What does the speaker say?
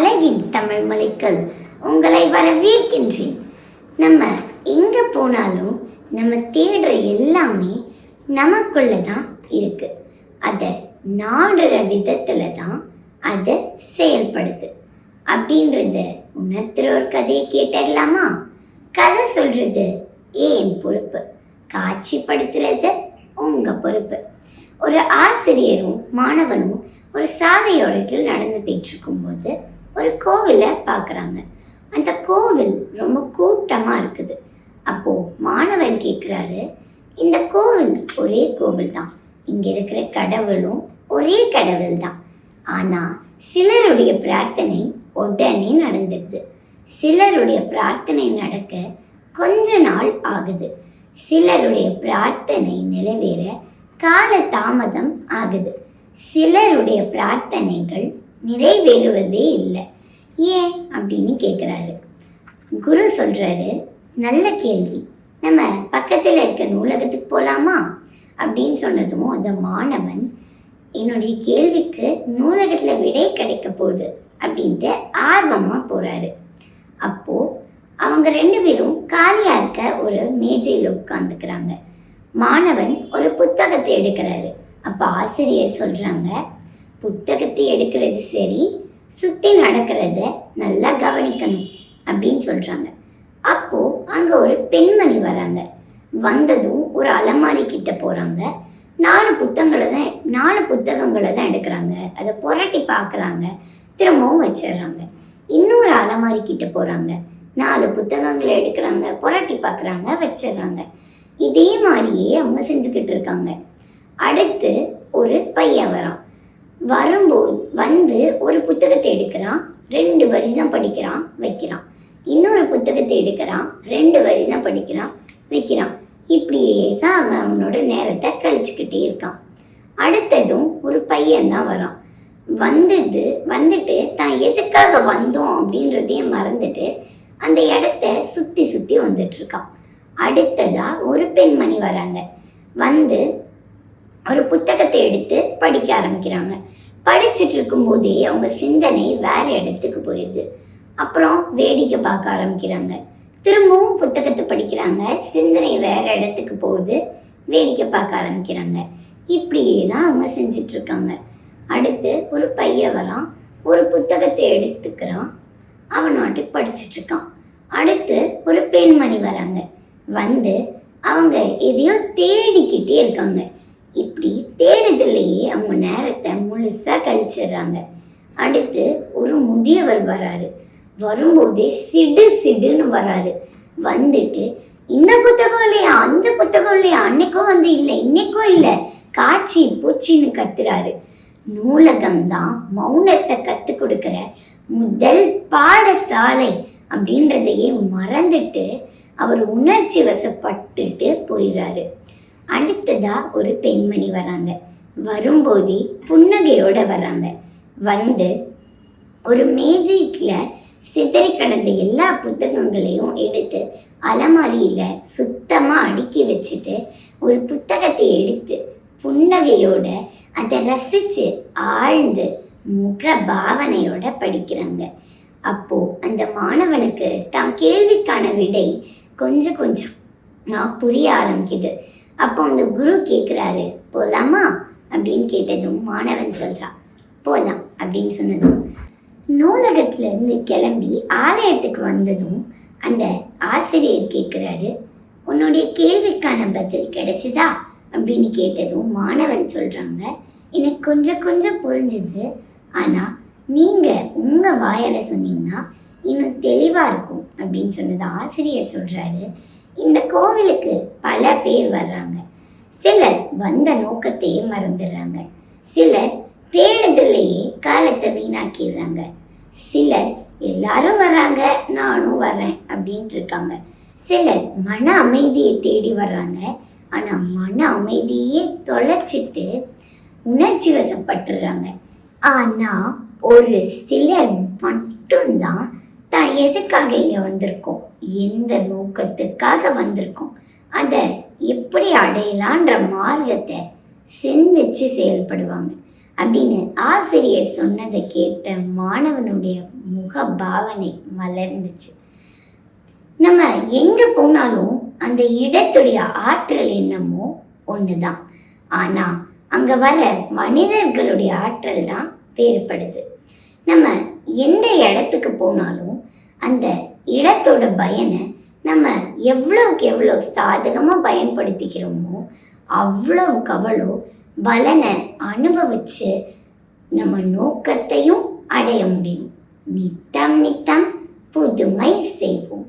அழகின் தமிழ் மொழிக்கு உங்களை வரவேற்கின்றேன். நம்ம எங்கே போனாலும் நம்ம தேடுற எல்லாமே நமக்குள்ள தான் இருக்கு. அதை நாடுற விதத்துல தான் அதை செயல்படுது அப்படின்றத உணர்த்துற ஒரு கதையை கேட்டடலாமா? கதை சொல்றது ஏன் பொறுப்பு, காட்சிப்படுத்துறது உங்க பொறுப்பு. ஒரு ஆசிரியரும் மாணவனும் ஒரு சாலையோரத்தில் நடந்து போயிட்டு இருக்கும்போது ஒரு கோவிலை பார்க்குறாங்க. அந்த கோவில் ரொம்ப கூட்டமாக இருக்குது. அப்போது மாணவன் கேட்குறாரு, இந்த கோவில் ஒரே கோவில் தான், இங்கே இருக்கிற கடவுளும் ஒரே கடவுள் தான். ஆனால் சிலருடைய பிரார்த்தனை உடனே நடந்துடுது, சிலருடைய பிரார்த்தனை நடக்க கொஞ்ச நாள் ஆகுது, சிலருடைய பிரார்த்தனை நிறைவேற கால தாமதம் ஆகுது, சிலருடைய பிரார்த்தனைகள் நிறைவேறுவதே இல்லை. ஏன் அப்படின்னு கேட்குறாரு. குரு சொல்கிறாரு, நல்ல கேள்வி, நம்ம பக்கத்தில் இருக்க நூலகத்துக்கு போகலாமா அப்படின்னு சொன்னதும் அந்த மாணவன் என்னுடைய கேள்விக்கு நூலகத்தில் விடை கிடைக்க போகுது அப்படின்ட்டு ஆர்வமாக போகிறாரு. அப்போது அவங்க ரெண்டு பேரும் காலியாக இருக்க ஒரு மேஜையில் உட்காந்துக்கிறாங்க. மாணவன் ஒரு புத்தகத்தை எடுக்கிறாரு. அப்போ ஆசிரியர் சொல்கிறாங்க, புத்தகத்தை எடுக்கிறது சரி, சுற்றி நடக்கிறத நல்லா கவனிக்கணும் அப்படின்னு சொல்கிறாங்க. அப்போது அங்கே ஒரு பெண்மணி வராங்க. வந்ததும் ஒரு அலமாரி கிட்ட போகிறாங்க. 4 புத்தகங்களை தான் எடுக்கிறாங்க. அதை புரட்டி பார்க்குறாங்க, திரும்பவும் வச்சிடுறாங்க. இன்னொரு அலமாரி கிட்ட போகிறாங்க. 4 புத்தகங்களை எடுக்கிறாங்க, புரட்டி பார்க்குறாங்க, வச்சிடுறாங்க. இதே மாதிரியே அவங்க செஞ்சுக்கிட்டு இருக்காங்க. அடுத்து ஒரு பையன் வரான். வந்து ஒரு புத்தகத்தை எடுக்கிறான், 2 வரி தான் படிக்கிறான், வைக்கிறான். இன்னொரு புத்தகத்தை எடுக்கிறான், 2 வரி தான் படிக்கிறான், வைக்கிறான். இப்படியே தான் அவன் அவனோட நேரத்தை கழிச்சுக்கிட்டே இருக்கான். அடுத்ததும் ஒரு பையன் தான் வரான். வந்துட்டு தான் எதுக்காக வந்தோம் அப்படின்றதையும் மறந்துட்டு அந்த இடத்த சுற்றி சுற்றி வந்துட்டுருக்கான். அடுத்ததா ஒரு பெண்மணி வராங்க. ஒரு புத்தகத்தை எடுத்து படிக்க ஆரம்பிக்கிறாங்க. படிச்சுட்டு இருக்கும்போதே அவங்க சிந்தனை வேற இடத்துக்கு போயிடுது. அப்புறம் வேடிக்கை பார்க்க ஆரம்பிக்கிறாங்க. திரும்பவும் புத்தகத்தை படிக்கிறாங்க, சிந்தனை வேற இடத்துக்கு போகுது, வேடிக்கை பார்க்க ஆரம்பிக்கிறாங்க. இப்படியே தான் அவங்க செஞ்சிட்ருக்காங்க. அடுத்து ஒரு பையன் வரான், ஒரு புத்தகத்தை எடுத்துக்கிறான், அவன் நாட்டுக்கு படிச்சுட்ருக்கான். அடுத்து ஒரு பெண்மணி வராங்க. அவங்க எதையோ தேடிக்கிட்டே இருக்காங்க. இப்படி தேடுதலையே அவங்க நேரத்தை முழுசாக கழிச்சிடுறாங்க. அடுத்து ஒரு முதியவர் வராரு. வரும்போதே சிடுன்னு வராரு. வந்துட்டு இந்த புத்தகம் இல்லையா, அந்த புத்தகம் இல்லையா, அன்னைக்கும் இல்லை, இன்னைக்கும் இல்லை, காட்சி பூச்சின்னு கத்துறாரு. நூலகம்தான் மௌனத்தை கற்றுக் கொடுக்குற முதல் பாடசாலை அப்படின்றதையே மறந்துட்டு அவர் உணர்ச்சி வசப்பட்டுட்டு போயிடுறாரு. அடுத்ததா ஒரு பெண்மணி வராங்க. வரும்போதே புன்னகையோட வராங்க. ஒரு மேஜைக்கில் சிதறி கிடந்த எல்லா புத்தகங்களையும் எடுத்து அலமாரியில் சுத்தமாக அடுக்கி வச்சுட்டு ஒரு புத்தகத்தை எடுத்து புன்னகையோட அதை ரசித்து ஆழ்ந்து முக பாவனையோட படிக்கிறாங்க. அப்போது அந்த மாணவனுக்கு தான் கேள்விக்கான விடை கொஞ்சம் புரிய ஆரம்பிக்குது. அப்போ அந்த குரு கேட்குறாரு, போகலாமா அப்படின்னு கேட்டதும் மாணவன் சொல்கிறான், போகலாம் அப்படின்னு சொன்னதும் நூலகத்திலேருந்து கிளம்பி ஆலயத்துக்கு வந்ததும் அந்த ஆசிரியர் கேட்குறாரு, உன்னுடைய கேள்விக்கான பதில் கிடைச்சிதா அப்படின்னு கேட்டதும் மாணவன் சொல்கிறாங்க, எனக்கு கொஞ்சம் புரிஞ்சுது, ஆனால் நீங்கள் உங்கள் வாயால் சொன்னீங்கன்னா இன்னும் தெளிவாக இருக்கும் அப்படின்னு சொன்னது. ஆசிரியர் சொல்கிறாரு, இந்த கோவிலுக்கு பல பேர் வர்றாங்க. சிலர் வந்த நோக்கத்தையே மறந்துடுறாங்க, சிலர் தேடுதலையே காலத்தை வீணாக்கிடுறாங்க, சிலர் எல்லாரும் வர்றாங்க நானும் வர்றேன் அப்படின்ட்டு இருக்காங்க, சிலர் மன அமைதியை தேடி வர்றாங்க, ஆனால் மன அமைதியே தொலைச்சிட்டு உணர்ச்சி வசப்பட்டுறாங்க. ஆனால் ஒரு சிலர் மட்டும்தான் தான் எதுக்காக இங்கே வந்திருக்கோம், எந்த நோக்கத்துக்காக வந்திருக்கோம், அதை எப்படி அடையலான்ற மார்க்கத்தை சிந்திச்சு செயல்படுவாங்க. அப்படின்னு ஆசிரியர் சொன்னதை கேட்ட மாணவனுடைய முக பாவனை மலர்ந்துச்சு. நம்ம எங்க போனாலும் அந்த இடத்துடைய ஆற்றல் என்னமோ ஒண்ணுதான். ஆனா அங்க வர மனிதர்களுடைய ஆற்றல் தான் வேறுபடுது. நம்ம எந்த இடத்துக்கு போனாலும் அந்த இடத்தோட பயனை நம்ம எவ்வளவுக்கு எவ்வளோ சாதகமா பயன்படுத்திக்கிறோமோ அவ்வளவுக்கு அவ்வளோ பலனை அனுபவிச்சு நம்ம நோக்கத்தையும் அடைய முடியும். நித்தம் நித்தம் புதுமை செய்வோம்.